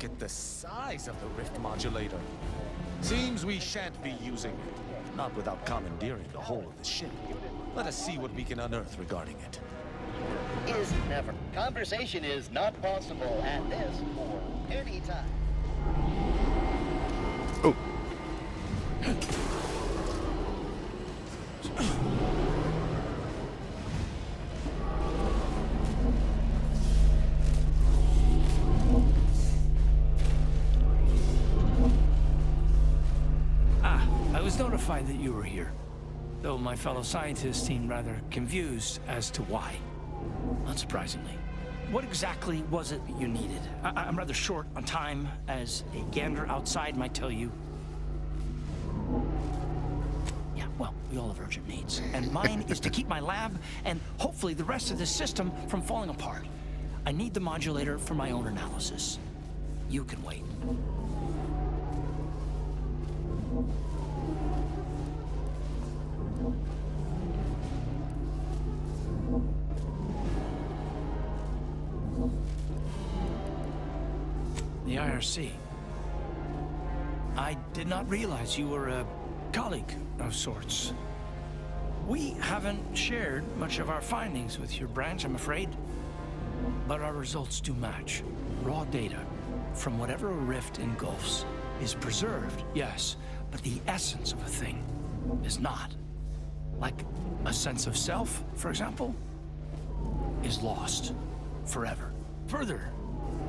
Look at the size of the rift modulator. Seems we shan't be using it. Not without commandeering the whole of the ship. Let us see what we can unearth regarding it. Is never. Conversation is not possible at this or any time. Oh. I was notified that you were here, though my fellow scientists seemed rather confused as to why. Unsurprisingly. What exactly was it that you needed? I'm rather short on time, as a gander outside might tell you. Yeah, well, we all have urgent needs. And mine is to keep my lab and hopefully the rest of this system from falling apart. I need the modulator for my own analysis. You can wait. The IRC. I did not realize you were a colleague of sorts. We haven't shared much of our findings with your branch, I'm afraid. But our results do match. Raw data from whatever a rift engulfs is preserved, yes, but the essence of a thing is not. Like a sense of self, for example, is lost forever. Further,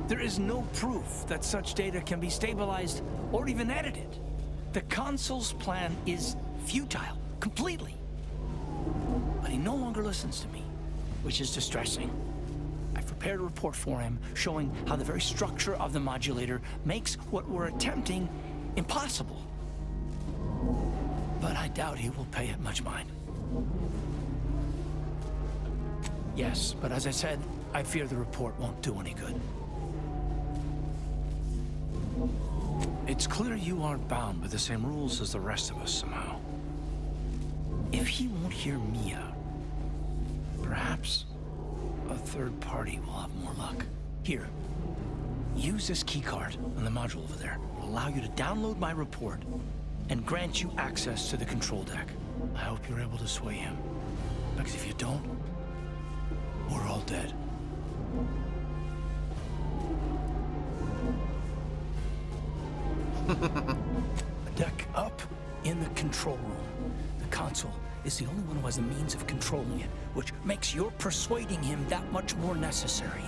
there is no proof that such data can be stabilized or even edited. The Consul's plan is futile, completely. But he no longer listens to me, which is distressing. I've prepared a report for him showing how the very structure of the modulator makes what we're attempting impossible. But I doubt he will pay it much mind. Yes, but as I said, I fear the report won't do any good. It's clear you aren't bound by the same rules as the rest of us somehow. If he won't hear me out, perhaps a third party will have more luck. Here, use this keycard on the module over there. It'll allow you to download my report and grant you access to the control deck. I hope you're able to sway him, because if you don't, we're all dead. A deck up in the control room. The console is the only one who has the means of controlling it, which makes your persuading him that much more necessary.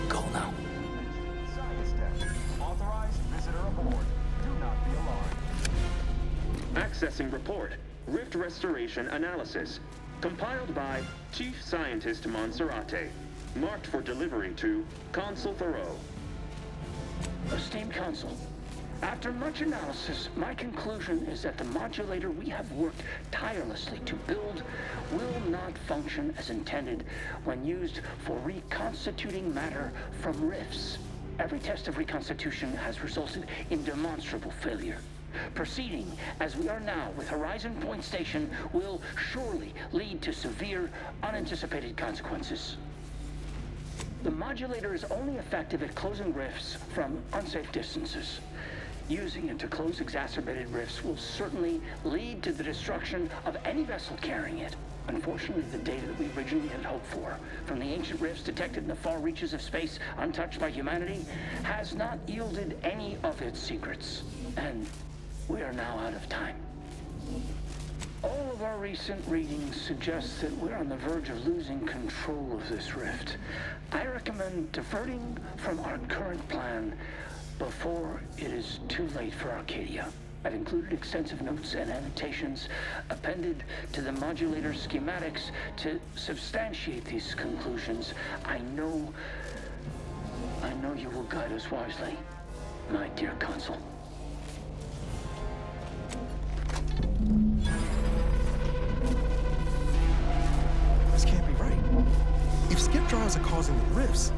Go now. Science deck. Authorized visitor aboard. Do not be alarmed. Accessing report. Rift restoration analysis. Compiled by Chief Scientist Monserrate. Marked for delivery to Consul Thoreau. Esteemed Consul, after much analysis, my conclusion is that the modulator we have worked tirelessly to build will not function as intended when used for reconstituting matter from rifts. Every test of reconstitution has resulted in demonstrable failure. Proceeding as we are now with Horizon Point Station will surely lead to severe, unanticipated consequences. The modulator is only effective at closing rifts from unsafe distances. Using it to close exacerbated rifts will certainly lead to the destruction of any vessel carrying it. Unfortunately, the data that we originally had hoped for from the ancient rifts detected in the far reaches of space untouched by humanity has not yielded any of its secrets. And we are now out of time. All of our recent readings suggest that we're on the verge of losing control of this rift. I recommend diverting from our current plan before it is too late for Arcadia. I've included extensive notes and annotations appended to the modulator schematics to substantiate these conclusions. I know you will guide us wisely, my dear Consul. This can't be right. If skip drives are causing the rifts,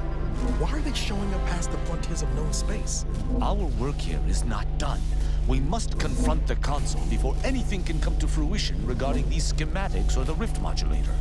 why are they showing up past the frontiers of known space? Our work here is not done. We must confront the console before anything can come to fruition regarding these schematics or the rift modulator.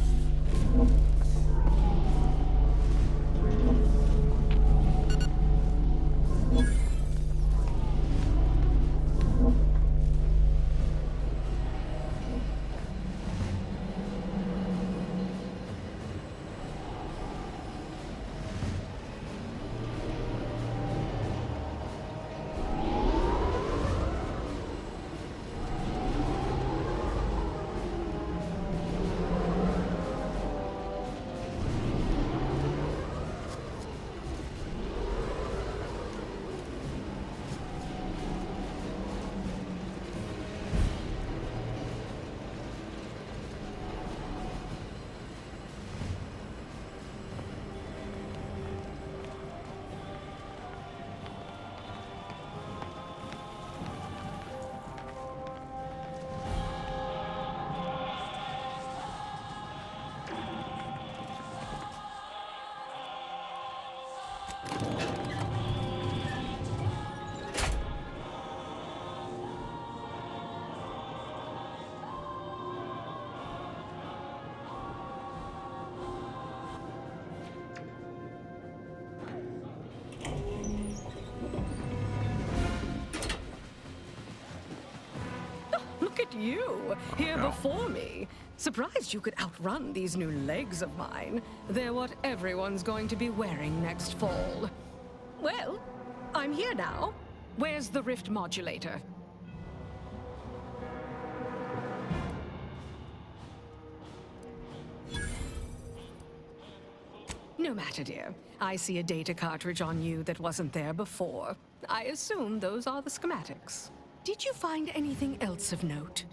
Look at you, here before me. Surprised you could outrun these new legs of mine. They're what everyone's going to be wearing next fall. Well, I'm here now. Where's the rift modulator? No matter, dear. I see a data cartridge on you that wasn't there before. I assume those are the schematics. Did you find anything else of note?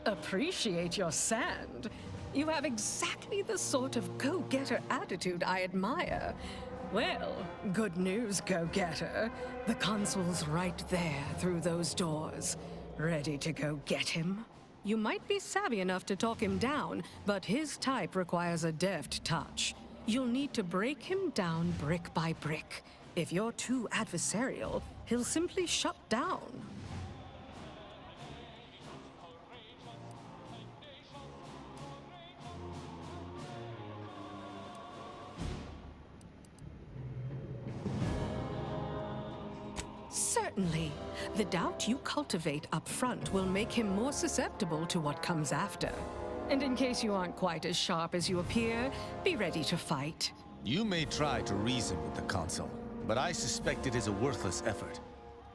Appreciate your sand. You have exactly the sort of go-getter attitude I admire. Well, good news, go-getter. The console's right there through those doors. Ready to go get him? You might be savvy enough to talk him down, but his type requires a deft touch. You'll need to break him down brick by brick. If you're too adversarial, he'll simply shut down. Certainly. The doubt you cultivate up front will make him more susceptible to what comes after. And in case you aren't quite as sharp as you appear, be ready to fight. You may try to reason with the console, but I suspect it is a worthless effort.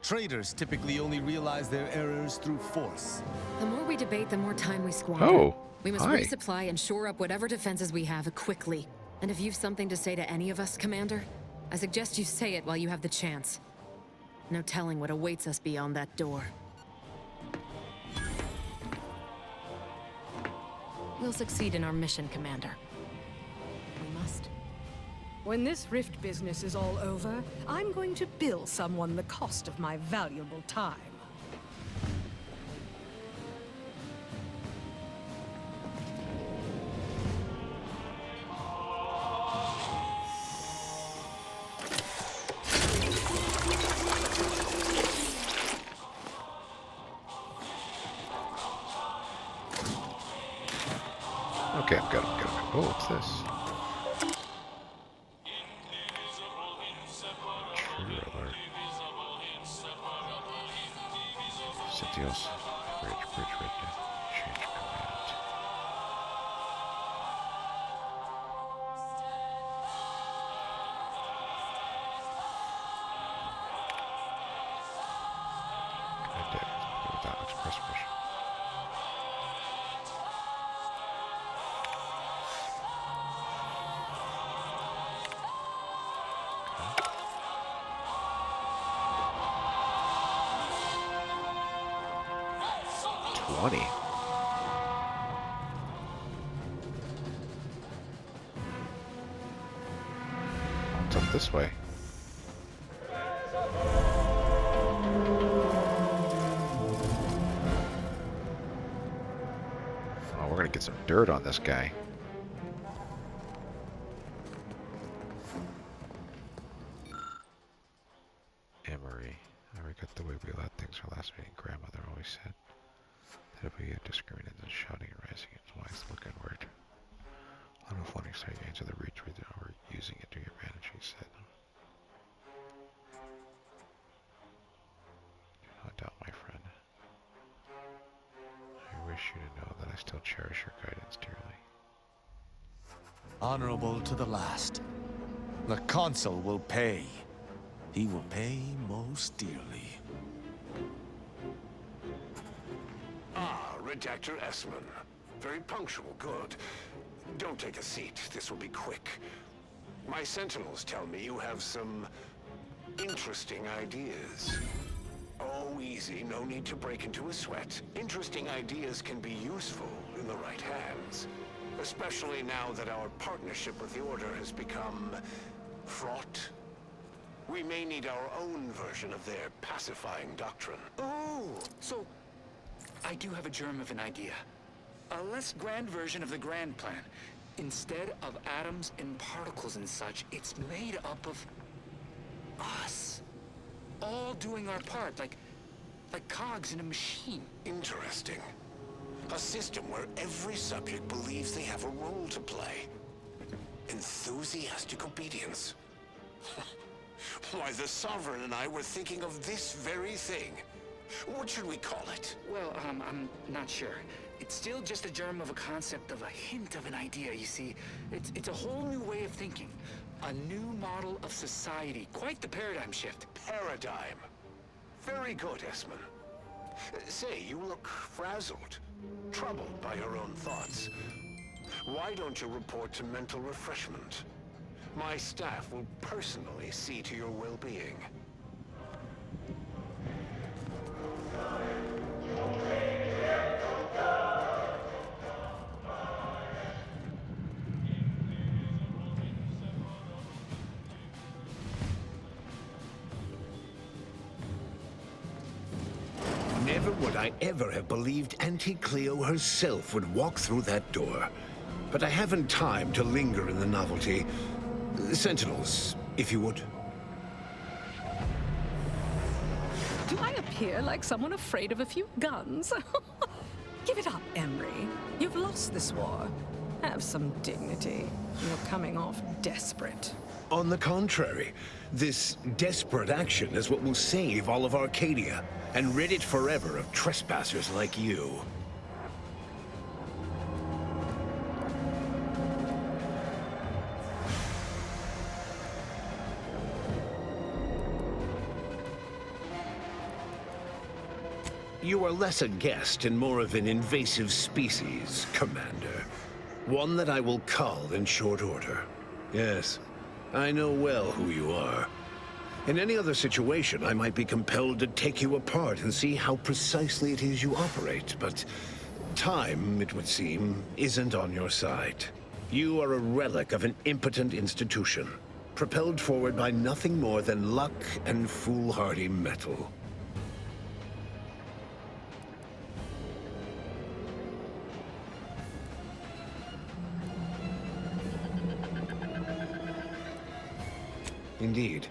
Traitors typically only realize their errors through force. The more we debate, the more time we squander. Oh, we must hi. resupply and shore up whatever defenses we have quickly. And if you've something to say to any of us, Commander, I suggest you say it while you have the chance. No telling what awaits us beyond that door. We'll succeed in our mission, Commander. We must. When this rift business is all over, I'm going to bill someone the cost of my valuable time. Okay, I'm good. Oh, what's this? Trigger alert. Citios. Bridge ready. Change command. Without express permission. What's up this way? Oh, we're gonna get some dirt on this guy. Emery. I regret the way we allowed things our last meeting. Grandmother always said that if we had discriminated and shouting and rising, it's wise to look inward. I don't know if one excited to answer the reach with or using it to your advantage, he said. Do not doubt, my friend. I wish you to know that I still cherish your guidance dearly. Honorable to the last. The consul will pay. He will pay most dearly. Ah, Redactor Essman. Very punctual, good. Don't take a seat, this will be quick. My sentinels tell me you have some interesting ideas. Oh, easy, no need to break into a sweat. Interesting ideas can be useful in the right hands. Especially now that our partnership with the Order has become fraught. We may need our own version of their pacifying doctrine. Oh, so I do have a germ of an idea. A less grand version of the grand plan. Instead of atoms and particles and such, it's made up of us. All doing our part, like cogs in a machine. Interesting. A system where every subject believes they have a role to play. Enthusiastic obedience. Why, the Sovereign and I were thinking of this very thing. What should we call it? Well, I'm not sure. It's still just a germ of a concept, of a hint of an idea, you see. It's a whole new way of thinking. A new model of society. Quite the paradigm shift. Paradigm. Very good, Esmond. Say, you look frazzled, troubled by your own thoughts. Why don't you report to mental refreshment? My staff will personally see to your well-being. Never would I ever have believed Auntie Cleo herself would walk through that door. But I haven't time to linger in the novelty. Sentinels, if you would. Do I appear like someone afraid of a few guns? Give it up, Emery. You've lost this war. Have some dignity. You're coming off desperate. On the contrary, this desperate action is what will save all of Arcadia and rid it forever of trespassers like you. You are less a guest and more of an invasive species, Commander. One that I will cull in short order. Yes, I know well who you are. In any other situation, I might be compelled to take you apart and see how precisely it is you operate, but time, it would seem, isn't on your side. You are a relic of an impotent institution, propelled forward by nothing more than luck and foolhardy metal. Indeed.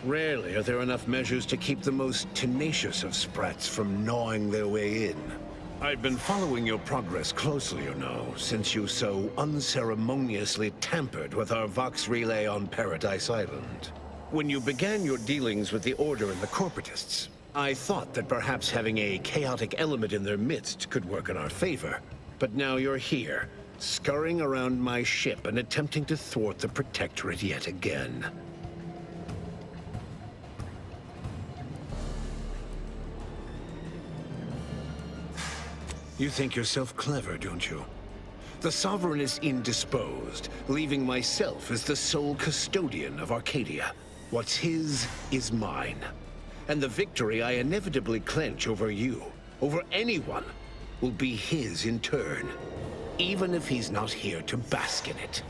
Rarely are there enough measures to keep the most tenacious of sprats from gnawing their way in. I've been following your progress closely, you know, since you so unceremoniously tampered with our Vox relay on Paradise Island. When you began your dealings with the Order and the Corporatists, I thought that perhaps having a chaotic element in their midst could work in our favor. But now you're here, scurrying around my ship and attempting to thwart the Protectorate yet again. You think yourself clever, don't you? The Sovereign is indisposed, leaving myself as the sole custodian of Arcadia. What's his is mine. And the victory I inevitably clench over you, over anyone, will be his in turn, even if he's not here to bask in it.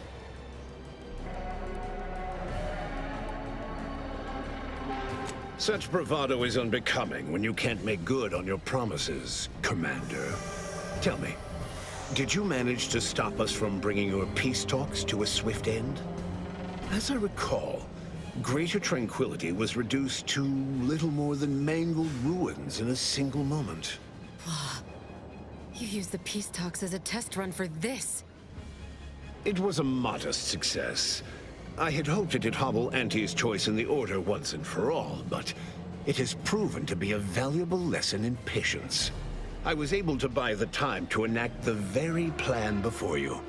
Such bravado is unbecoming when you can't make good on your promises, Commander. Tell me, did you manage to stop us from bringing your peace talks to a swift end? As I recall, Greater Tranquility was reduced to little more than mangled ruins in a single moment. You used the peace talks as a test run for this. It was a modest success. I had hoped it'd hobble Auntie's choice in the Order once and for all, but it has proven to be a valuable lesson in patience. I was able to buy the time to enact the very plan before you.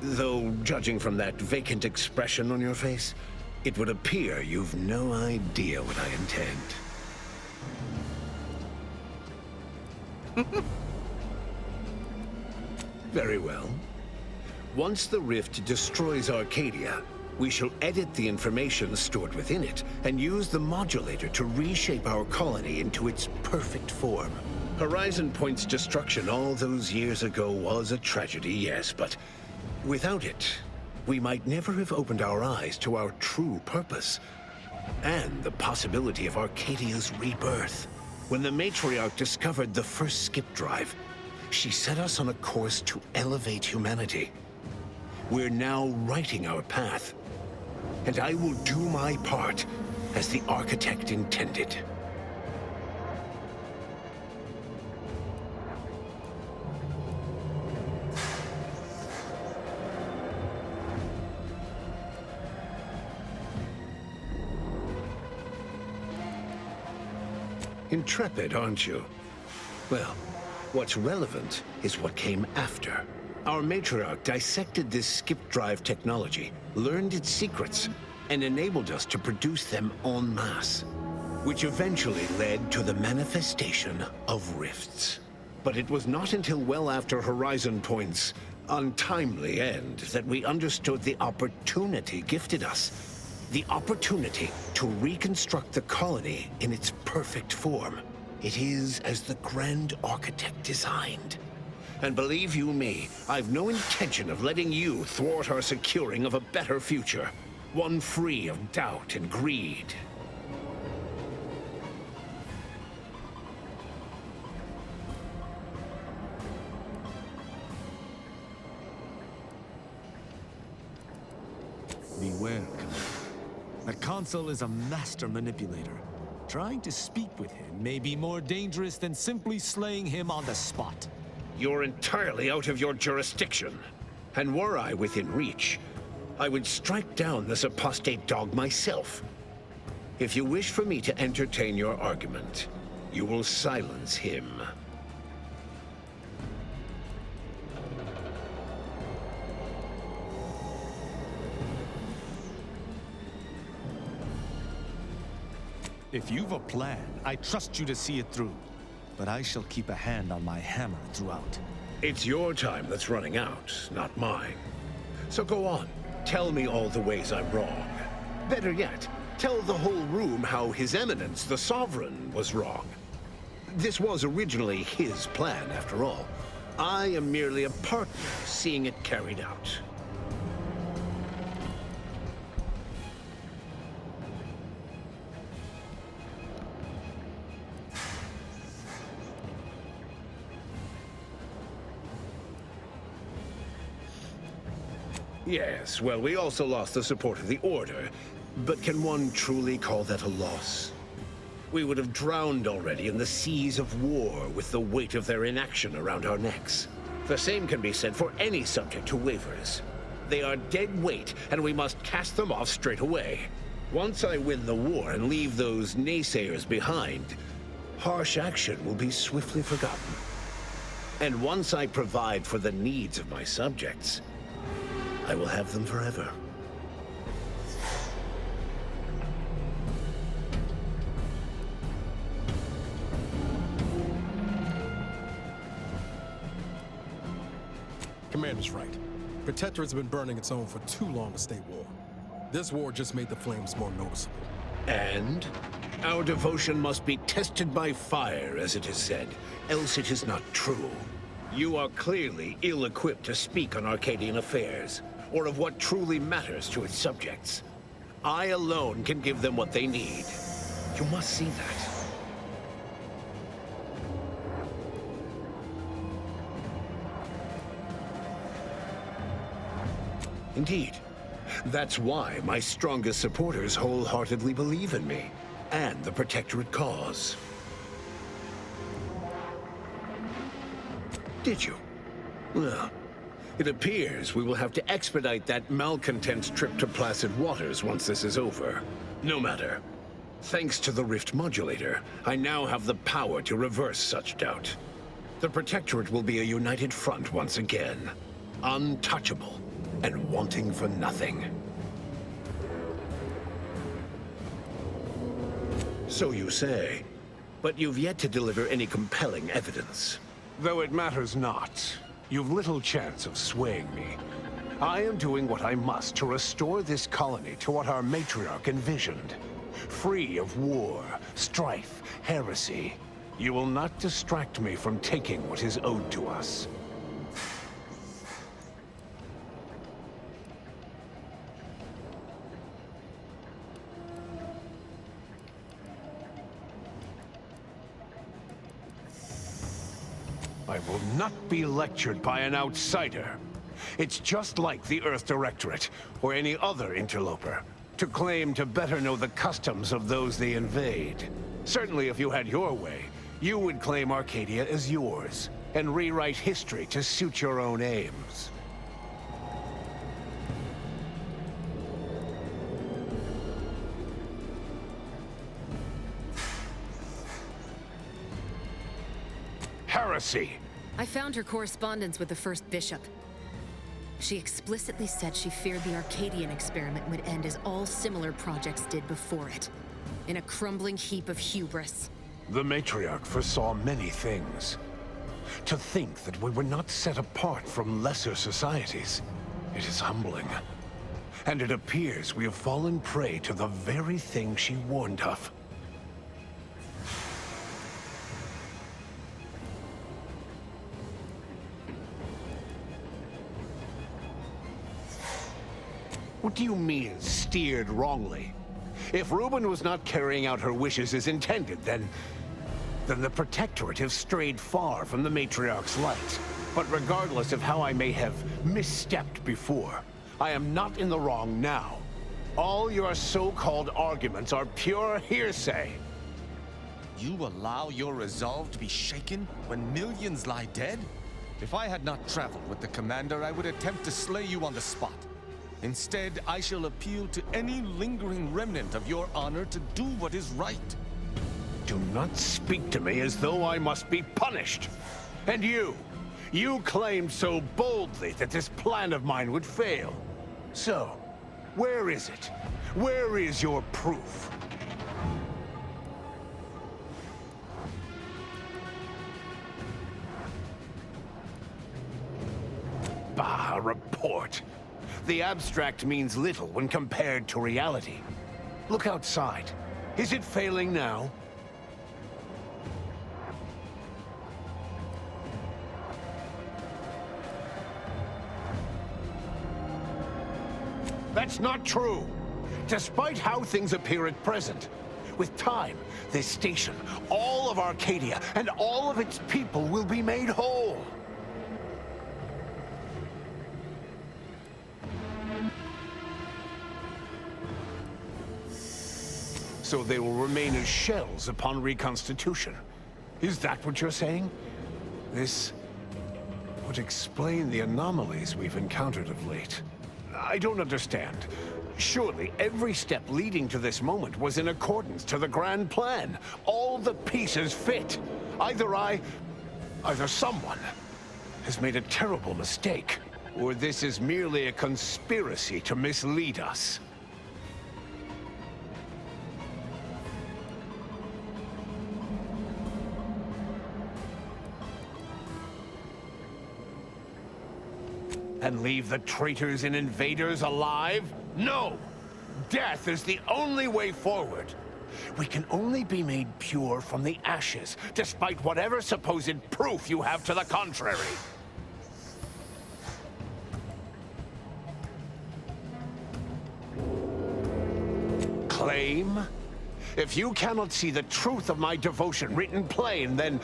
Though, judging from that vacant expression on your face, it would appear you've no idea what I intend. Very well. Once the rift destroys Arcadia, we shall edit the information stored within it and use the modulator to reshape our colony into its perfect form. Horizon Point's destruction all those years ago was a tragedy, yes, but without it, we might never have opened our eyes to our true purpose and the possibility of Arcadia's rebirth. When the Matriarch discovered the first skip drive, She set us on a course to elevate humanity. We're now writing our path. And I will do my part as the architect intended. Intrepid, aren't you? Well, what's relevant is what came after. Our matriarch dissected this skip drive technology, learned its secrets, and enabled us to produce them en masse, which eventually led to the manifestation of rifts. But it was not until well after Horizon Point's untimely end that we understood the opportunity gifted us. The opportunity to reconstruct the colony in its perfect form. It is as the Grand Architect designed. And believe you me, I've no intention of letting you thwart our securing of a better future. One free of doubt and greed. Beware, Commander. The Consul is a master manipulator. Trying to speak with him may be more dangerous than simply slaying him on the spot. You're entirely out of your jurisdiction. And were I within reach, I would strike down this apostate dog myself. If you wish for me to entertain your argument, you will silence him. If you've a plan, I trust you to see it through. But I shall keep a hand on my hammer throughout. It's your time that's running out, not mine. So go on, tell me all the ways I'm wrong. Better yet, tell the whole room how His Eminence, the Sovereign, was wrong. This was originally his plan, after all. I am merely a partner seeing it carried out. Yes, well, we also lost the support of the Order. But can one truly call that a loss? We would have drowned already in the seas of war with the weight of their inaction around our necks. The same can be said for any subject who wavers. They are dead weight, and we must cast them off straight away. Once I win the war and leave those naysayers behind, harsh action will be swiftly forgotten. And once I provide for the needs of my subjects, I will have them forever. Commander's right. Protectorate's been burning its own for too long to stay warm. This war just made the flames more noticeable. And? Our devotion must be tested by fire, as it is said, else it is not true. You are clearly ill-equipped to speak on Arcadian affairs, or of what truly matters to its subjects. I alone can give them what they need. You must see that. Indeed. That's why my strongest supporters wholeheartedly believe in me, and the Protectorate cause. Did you? Well, it appears we will have to expedite that malcontent's trip to Placid Waters once this is over. No matter. Thanks to the Rift Modulator, I now have the power to reverse such doubt. The Protectorate will be a united front once again. Untouchable and wanting for nothing. So you say, but you've yet to deliver any compelling evidence. Though it matters not. You've little chance of swaying me. I am doing what I must to restore this colony to what our matriarch envisioned. Free of war, strife, heresy. You will not distract me from taking what is owed to us. I will not be lectured by an outsider. It's just like the Earth Directorate, or any other interloper, to claim to better know the customs of those they invade. Certainly if you had your way, you would claim Arcadia as yours, and rewrite history to suit your own aims. Heresy! I found her correspondence with the first bishop. She explicitly said she feared the Arcadian experiment would end as all similar projects did before it, in a crumbling heap of hubris. The matriarch foresaw many things. To think that we were not set apart from lesser societies, it is humbling. And it appears we have fallen prey to the very thing she warned of. What do you mean, steered wrongly? If Reuben was not carrying out her wishes as intended, then the Protectorate have strayed far from the Matriarch's light. But regardless of how I may have misstepped before, I am not in the wrong now. All your so-called arguments are pure hearsay. You allow your resolve to be shaken when millions lie dead? If I had not traveled with the Commander, I would attempt to slay you on the spot. Instead, I shall appeal to any lingering remnant of your honor to do what is right. Do not speak to me as though I must be punished. And you claimed so boldly that this plan of mine would fail. So, where is it? Where is your proof? Bah, a report. The abstract means little when compared to reality. Look outside. Is it failing now? That's not true. Despite how things appear at present, with time, this station, all of Arcadia, and all of its people will be made whole. So they will remain as shells upon reconstitution. Is that what you're saying? This would explain the anomalies we've encountered of late. I don't understand. Surely every step leading to this moment was in accordance to the grand plan. All the pieces fit. Either someone has made a terrible mistake, or this is merely a conspiracy to mislead us. And leave the traitors and invaders alive? No! Death is the only way forward. We can only be made pure from the ashes, despite whatever supposed proof you have to the contrary. Claim? If you cannot see the truth of my devotion written plain, then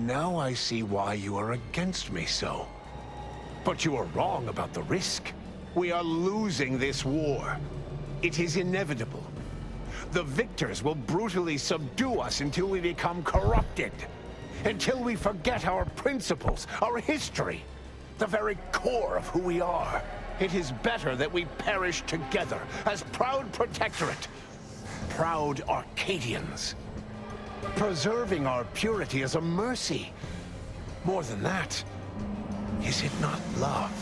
now I see why you are against me so. But you are wrong about the risk. We are losing this war. It is inevitable. The victors will brutally subdue us until we become corrupted. Until we forget our principles, our history, the very core of who we are. It is better that we perish together as proud Protectorate, proud Arcadians. Preserving our purity is a mercy. More than that, is it not love?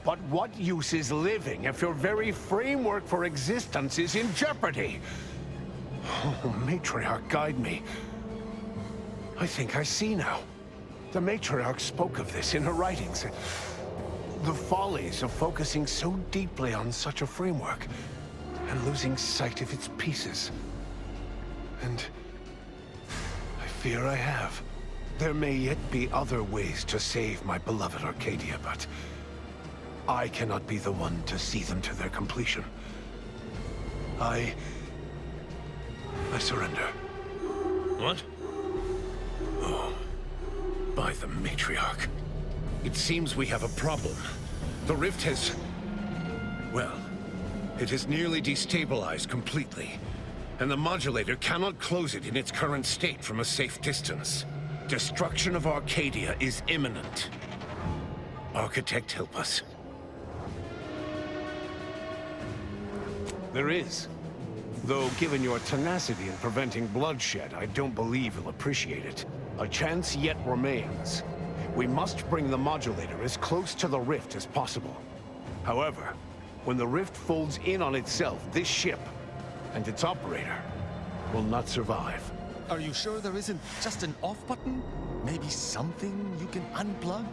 But what use is living if your very framework for existence is in jeopardy? Oh, Matriarch, guide me. I think I see now. The Matriarch spoke of this in her writings. The follies of focusing so deeply on such a framework and losing sight of its pieces. And I fear I have. There may yet be other ways to save my beloved Arcadia, but I cannot be the one to see them to their completion. I surrender. What? Oh, by the matriarch. It seems we have a problem. The rift has... well, it has nearly destabilized completely, and the modulator cannot close it in its current state from a safe distance. Destruction of Arcadia is imminent. Architect, help us. There is. Though, given your tenacity in preventing bloodshed, I don't believe you'll appreciate it. A chance yet remains. We must bring the modulator as close to the rift as possible. However, when the rift folds in on itself, this ship and its operator will not survive. Are you sure there isn't just an off button? Maybe something you can unplug?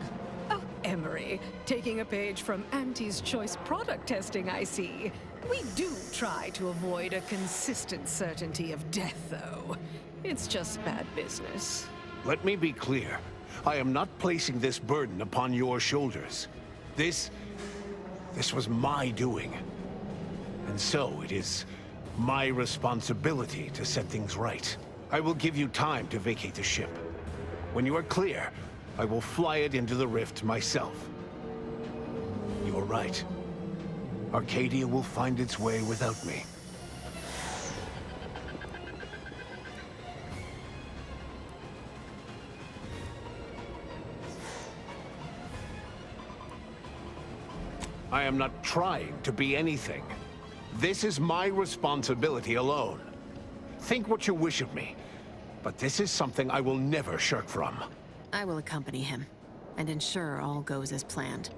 Oh, Emery, taking a page from Auntie's Choice product testing, I see. We do try to avoid a consistent certainty of death, though. It's just bad business. Let me be clear. I am not placing this burden upon your shoulders. This was my doing. And so it is my responsibility to set things right. I will give you time to vacate the ship. When you are clear, I will fly it into the rift myself. You are right. Arcadia will find its way without me. I am not trying to be anything. This is my responsibility alone. Think what you wish of me, but this is something I will never shirk from. I will accompany him and ensure all goes as planned.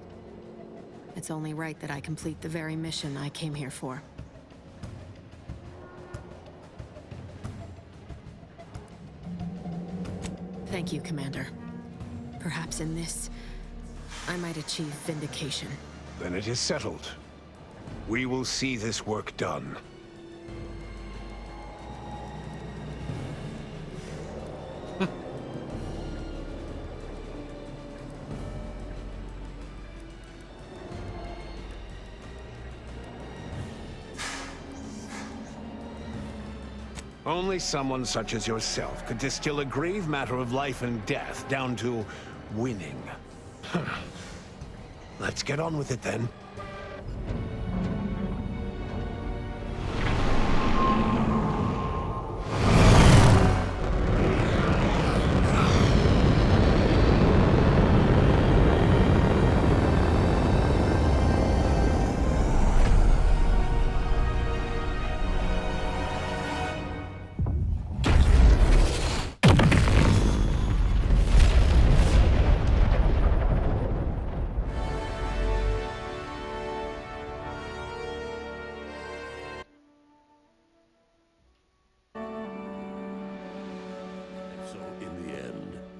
It's only right that I complete the very mission I came here for. Thank you, Commander. Perhaps in this, I might achieve vindication. Then it is settled. We will see this work done. Only someone such as yourself could distill a grave matter of life and death down to winning. Let's get on with it then.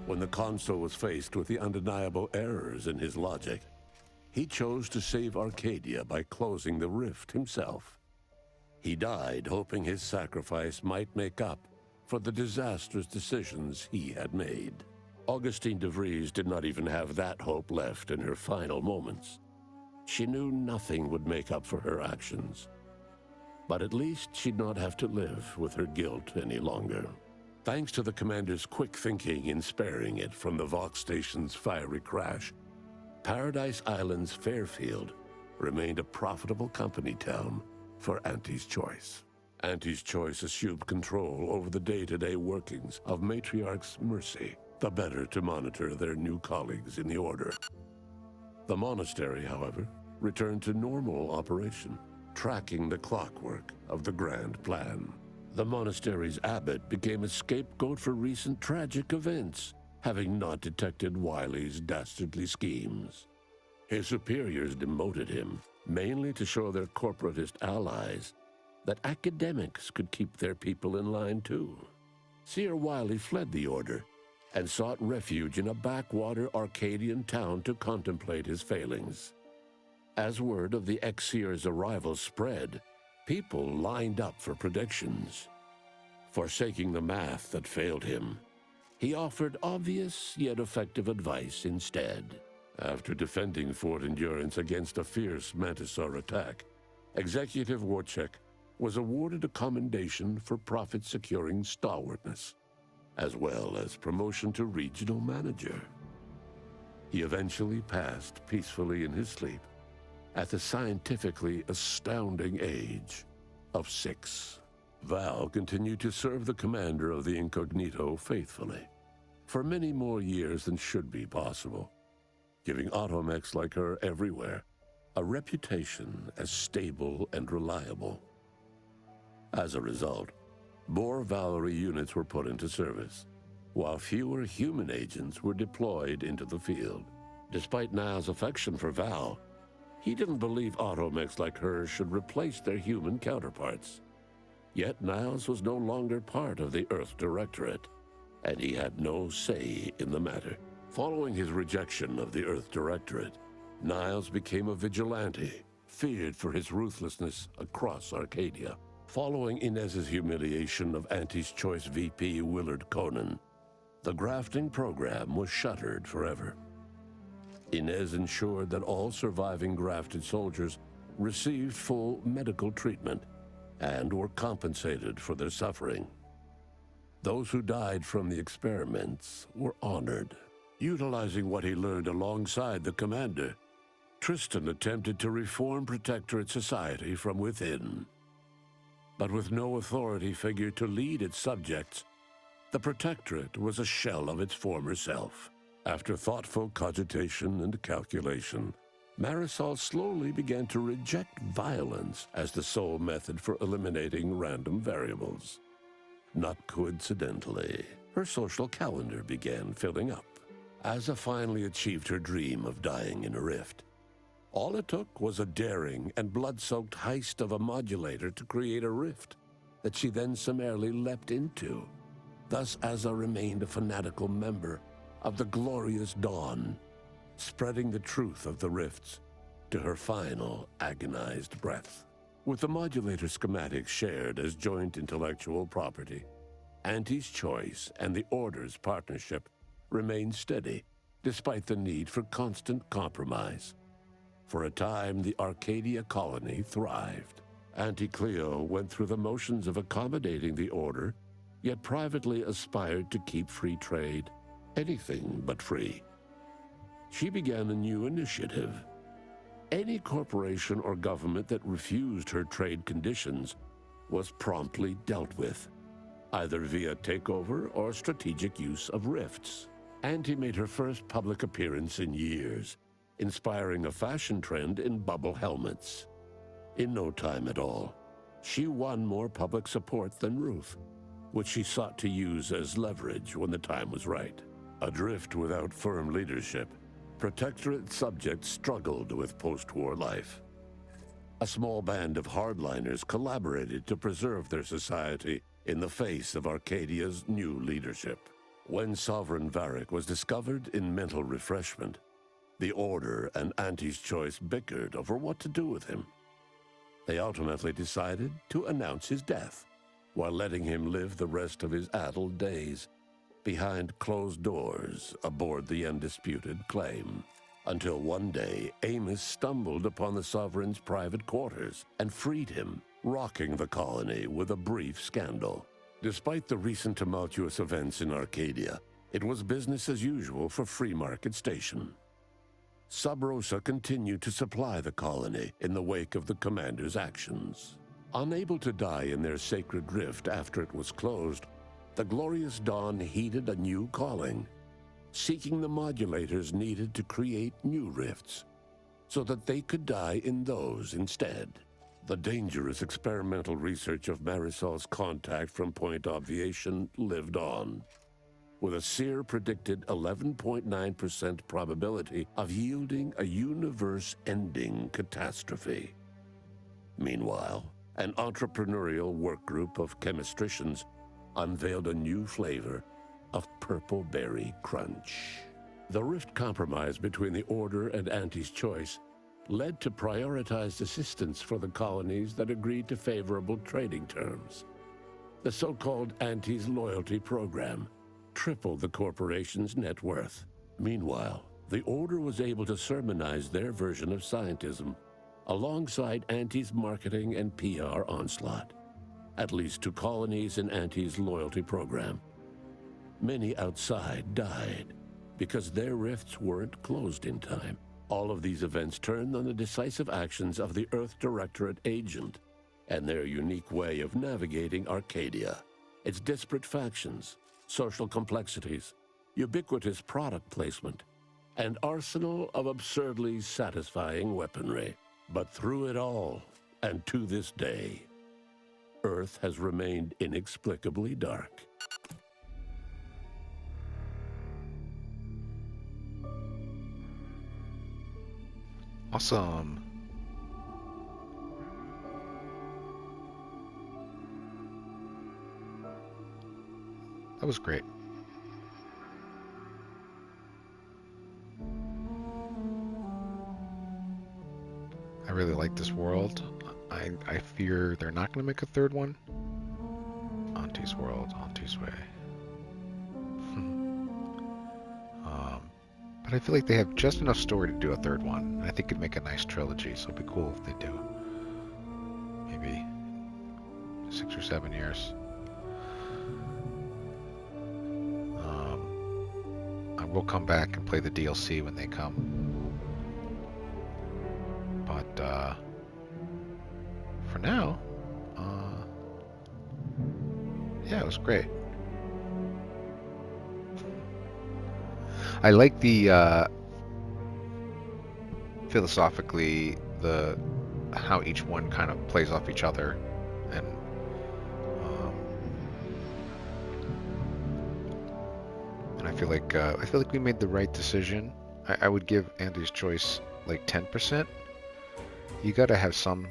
When the Consul was faced with the undeniable errors in his logic, he chose to save Arcadia by closing the rift himself. He died hoping his sacrifice might make up for the disastrous decisions he had made. Augustine de Vries did not even have that hope left in her final moments. She knew nothing would make up for her actions. But at least she'd not have to live with her guilt any longer. Thanks to the Commander's quick thinking in sparing it from the Vox Station's fiery crash, Paradise Island's Fairfield remained a profitable company town for Auntie's Choice. Auntie's Choice assumed control over the day-to-day workings of Matriarch's Mercy, the better to monitor their new colleagues in the Order. The monastery, however, returned to normal operation, tracking the clockwork of the grand plan. The monastery's abbot became a scapegoat for recent tragic events, having not detected Wiley's dastardly schemes. His superiors demoted him, mainly to show their corporatist allies that academics could keep their people in line too. Seer Wiley fled the Order and sought refuge in a backwater Arcadian town to contemplate his failings. As word of the ex-seer's arrival spread, people lined up for predictions. Forsaking the math that failed him, he offered obvious yet effective advice instead. After defending Fort Endurance against a fierce Mantisaur attack, Executive Warchek was awarded a commendation for profit-securing stalwartness, as well as promotion to regional manager. He eventually passed peacefully in his sleep at the scientifically astounding age of 6. Val continued to serve the commander of the Incognito faithfully for many more years than should be possible, giving automechs like her everywhere a reputation as stable and reliable. As a result, more Valerie units were put into service, while fewer human agents were deployed into the field. Despite Niles' affection for Val, he didn't believe automechs like her should replace their human counterparts. Yet Niles was no longer part of the Earth Directorate, and he had no say in the matter. Following his rejection of the Earth Directorate, Niles became a vigilante, feared for his ruthlessness across Arcadia. Following Inez's humiliation of Auntie's Choice VP Willard Conan, the grafting program was shuttered forever. Inez ensured that all surviving grafted soldiers received full medical treatment and were compensated for their suffering. Those who died from the experiments were honored. Utilizing what he learned alongside the commander, Tristan attempted to reform Protectorate society from within. But with no authority figure to lead its subjects, the Protectorate was a shell of its former self. After thoughtful cogitation and calculation, Marisol slowly began to reject violence as the sole method for eliminating random variables. Not coincidentally, her social calendar began filling up. Asa finally achieved her dream of dying in a rift. All it took was a daring and blood-soaked heist of a modulator to create a rift that she then summarily leapt into. Thus, Asa remained a fanatical member of the Glorious Dawn, spreading the truth of the rifts to her final agonized breath. With the modulator schematics shared as joint intellectual property, Auntie's Choice and the Order's partnership remained steady, despite the need for constant compromise. For a time, the Arcadia colony thrived. Auntie Cleo went through the motions of accommodating the Order, yet privately aspired to keep free trade anything but free. She began a new initiative. Any corporation or government that refused her trade conditions was promptly dealt with, either via takeover or strategic use of rifts. Auntie made her first public appearance in years, inspiring a fashion trend in bubble helmets. In no time at all, she won more public support than Ruth, which she sought to use as leverage when the time was right. Adrift without firm leadership, Protectorate subjects struggled with post-war life. A small band of hardliners collaborated to preserve their society in the face of Arcadia's new leadership. When Sovereign Varric was discovered in mental refreshment, the Order and Auntie's Choice bickered over what to do with him. They ultimately decided to announce his death, while letting him live the rest of his addled days behind closed doors aboard the undisputed claim. Until one day, Amos stumbled upon the Sovereign's private quarters and freed him, rocking the colony with a brief scandal. Despite the recent tumultuous events in Arcadia, it was business as usual for Free Market Station. Sub Rosa continued to supply the colony in the wake of the commander's actions. Unable to die in their sacred rift after it was closed, the Glorious Dawn heeded a new calling, seeking the modulators needed to create new rifts, so that they could die in those instead. The dangerous experimental research of Marisol's contact from Point Obviation lived on, with a Seer predicted 11.9% probability of yielding a universe-ending catastrophe. Meanwhile, an entrepreneurial work group of chemistricians unveiled a new flavor of Purple Berry Crunch. The rift compromise between the Order and Auntie's Choice led to prioritized assistance for the colonies that agreed to favorable trading terms. The so-called Auntie's Loyalty Program tripled the corporation's net worth. Meanwhile, the Order was able to sermonize their version of scientism alongside Auntie's marketing and PR onslaught, at least to colonies in Auntie's loyalty program. Many outside died because their rifts weren't closed in time. All of these events turned on the decisive actions of the Earth Directorate agent and their unique way of navigating Arcadia. Its disparate factions, social complexities, ubiquitous product placement, and arsenal of absurdly satisfying weaponry. But through it all, and to this day, Earth has remained inexplicably dark. Awesome. That was great. I really like this world. I fear they're not going to make a third one. Auntie's world, Auntie's way. But I feel like they have just enough story to do a third one. And I think it'd make a nice trilogy, so it'd be cool if they do. Maybe 6 or 7 years. I will come back and play the DLC when they come. But for now, yeah, it was great. I like the philosophically how each one kind of plays off each other, and I feel like we made the right decision. I would give Andy's choice like 10%. You got to have some,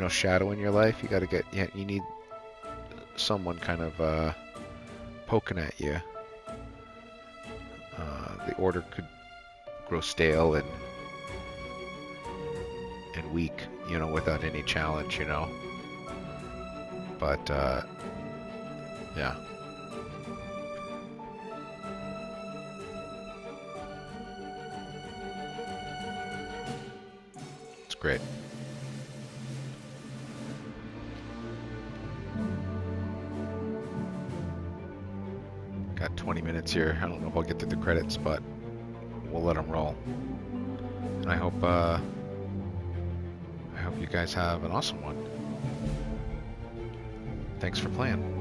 shadow in your life. You got to you need someone kind of poking at you. The order could grow stale and weak, without any challenge, But yeah. It's great. Got 20 minutes here. I don't know if I'll get through the credits, but we'll let them roll. And I hope you guys have an awesome one. Thanks for playing.